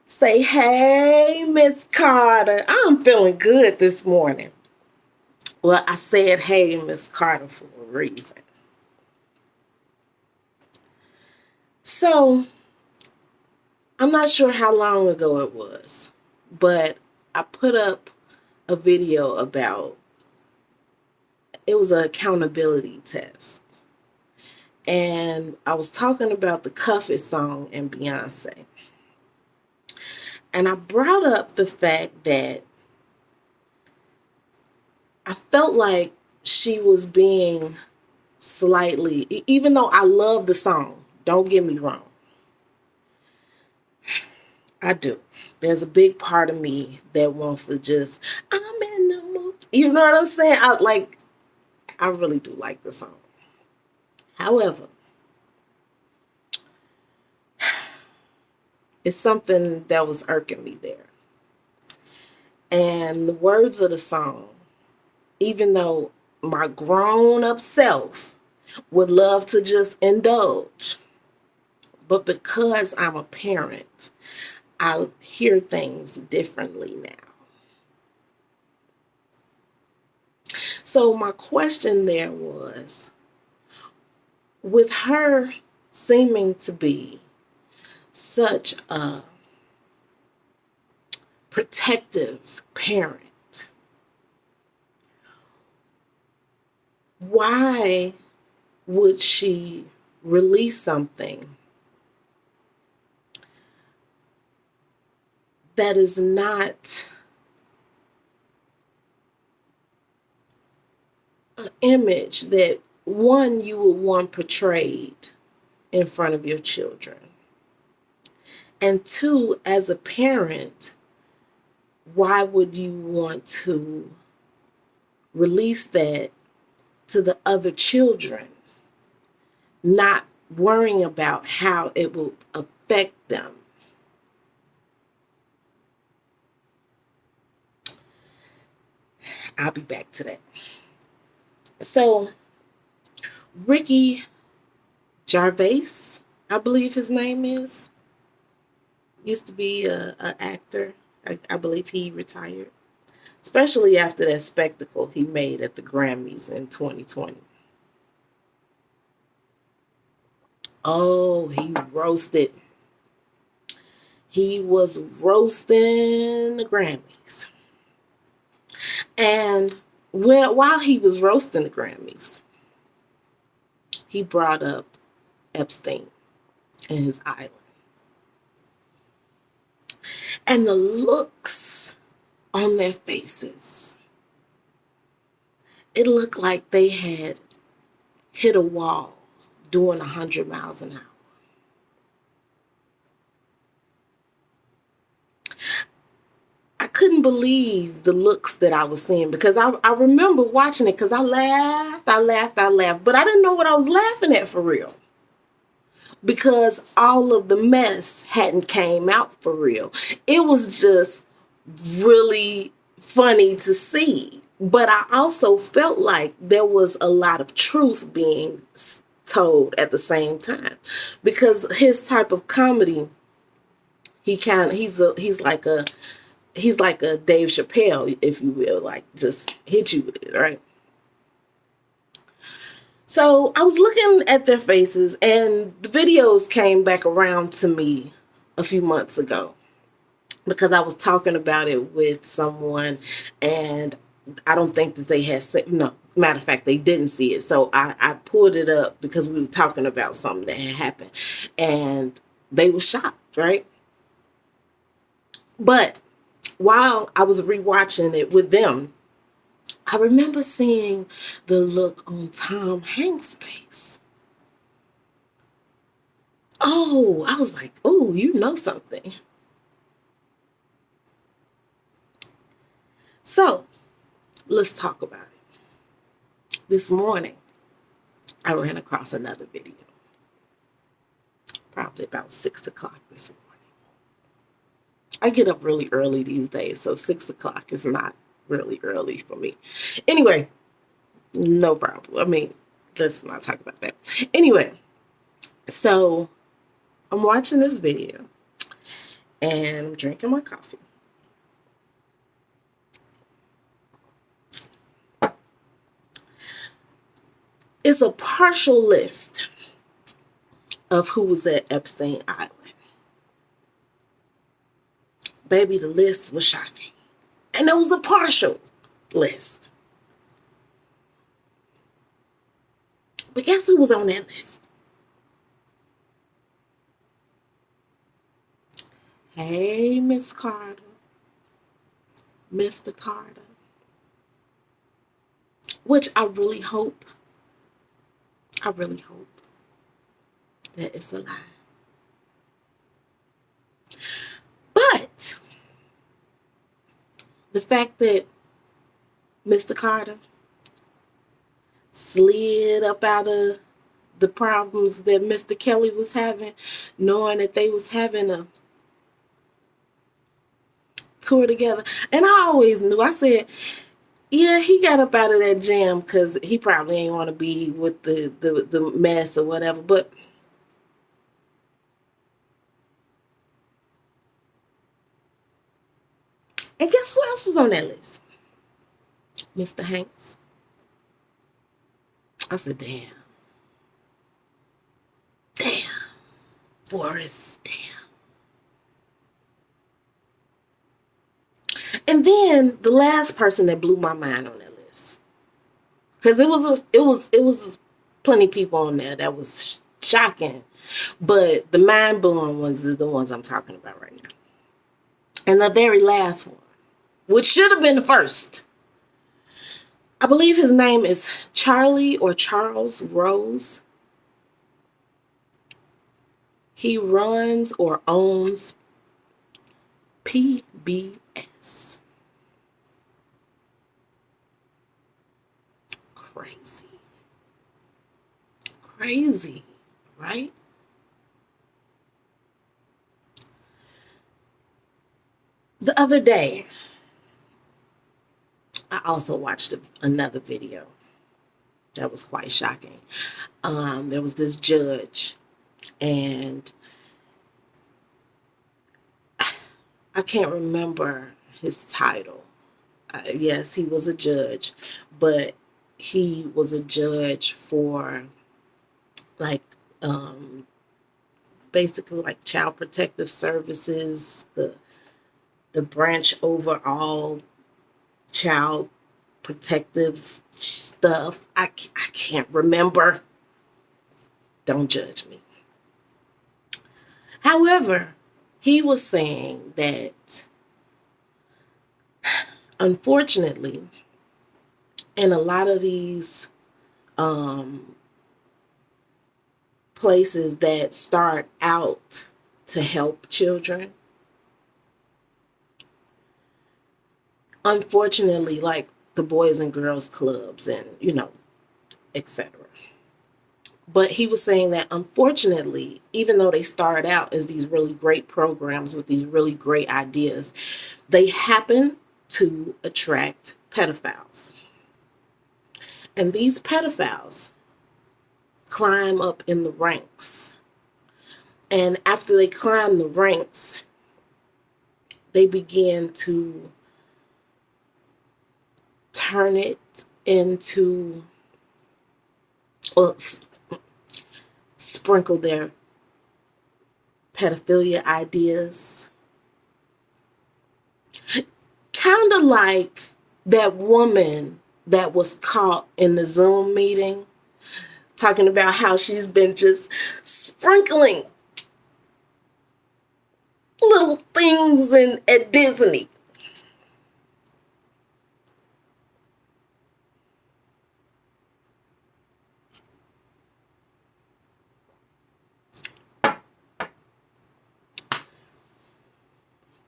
Say, hey, Miss Carter. I'm feeling good this morning. Well, I said, hey, Miss Carter, for a reason. So, I'm not sure how long ago it was, but I put up a video about it was an accountability test. And I was talking about the Cuff It song and Beyonce. And I brought up the fact that I felt like she was being slightly, even though I love the song, don't get me wrong, I do. There's a big part of me that wants to just, I'm in the mood. You know what I'm saying? I really do like the song. However, it's something that was irking me there. And the words of the song, even though my grown up self would love to just indulge, but because I'm a parent, I hear things differently now. So my question there was, with her seeming to be such a protective parent, why would she release something that is not an image that, one, you would want portrayed in front of your children, and two, as a parent, why would you want to release that to the other children, not worrying about how it will affect them? I'll be back to that. So, Ricky Gervais, I believe his name is, used to be a actor. I believe he retired, especially after that spectacle he made at the Grammys in 2020. Oh, he roasted. He was roasting the Grammys. And while he was roasting the Grammys, he brought up Epstein and his island. And the looks on their faces, it looked like they had hit a wall doing 100 miles an hour. I couldn't believe the looks that I was seeing, because I remember watching it, because I laughed, but I didn't know what I was laughing at for real, because all of the mess hadn't came out for real. It was just really funny to see. But I also felt like there was a lot of truth being told at the same time, because his type of comedy, he's like a Dave Chappelle, if you will, like just hit you with it, right? So I was looking at their faces, and the videos came back around to me a few months ago, because I was talking about it with someone, and I don't think that they had seen, no, matter of fact, they didn't see it. So I pulled it up because we were talking about something that had happened, and they were shocked, right? But while I was rewatching it with them, I remember seeing the look on Tom Hanks' face. Oh, I was like, oh, you know something. So let's talk about it. This morning, I ran across another video, probably about 6 o'clock this morning. I get up really early these days, so 6 o'clock is not really early for me. Anyway, no problem. I mean, let's not talk about that. Anyway, so I'm watching this video, and I'm drinking my coffee. It's a partial list of who was at Epstein Island. Baby, the list was shocking. And it was a partial list. But guess who was on that list? Hey, Miss Carter. Mr. Carter. Which I really hope that it's a lie. But the fact that Mr. Carter slid up out of the problems that Mr. Kelly was having, knowing that they was having a tour together. And I always knew, I said, yeah, he got up out of that jam because he probably ain't want to be with the mess or whatever. But and guess who else was on that list? Mr. Hanks. I said, damn. Forrest, damn. And then the last person that blew my mind on that list, because it was plenty of people on there that was shocking, but the mind blowing ones are the ones I'm talking about right now. And the very last one, which should have been the first, I believe his name is Charlie or Charles Rose. He runs or owns PBS. Crazy, right? The other day, I also watched another video that was quite shocking. There was this judge, and I can't remember his title. Yes, he was a judge, but he was a judge for like basically like child protective services, the branch over all child protective stuff. I can't remember. Don't judge me. However, he was saying that unfortunately, in a lot of these places that start out to help children, unfortunately, like the Boys and Girls Clubs and, etc. But he was saying that unfortunately, even though they start out as these really great programs with these really great ideas, they happen to attract pedophiles. And these pedophiles climb up in the ranks. And after they climb the ranks, they begin to turn it into, or sprinkle their pedophilia ideas. Kind of like that woman that was caught in the Zoom meeting talking about how she's been just sprinkling little things at Disney.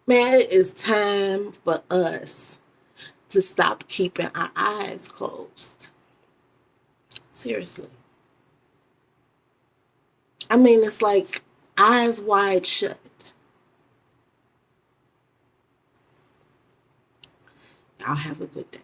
Man, it is time for us to stop keeping our eyes closed. Seriously. I mean, it's like eyes wide shut. Y'all have a good day.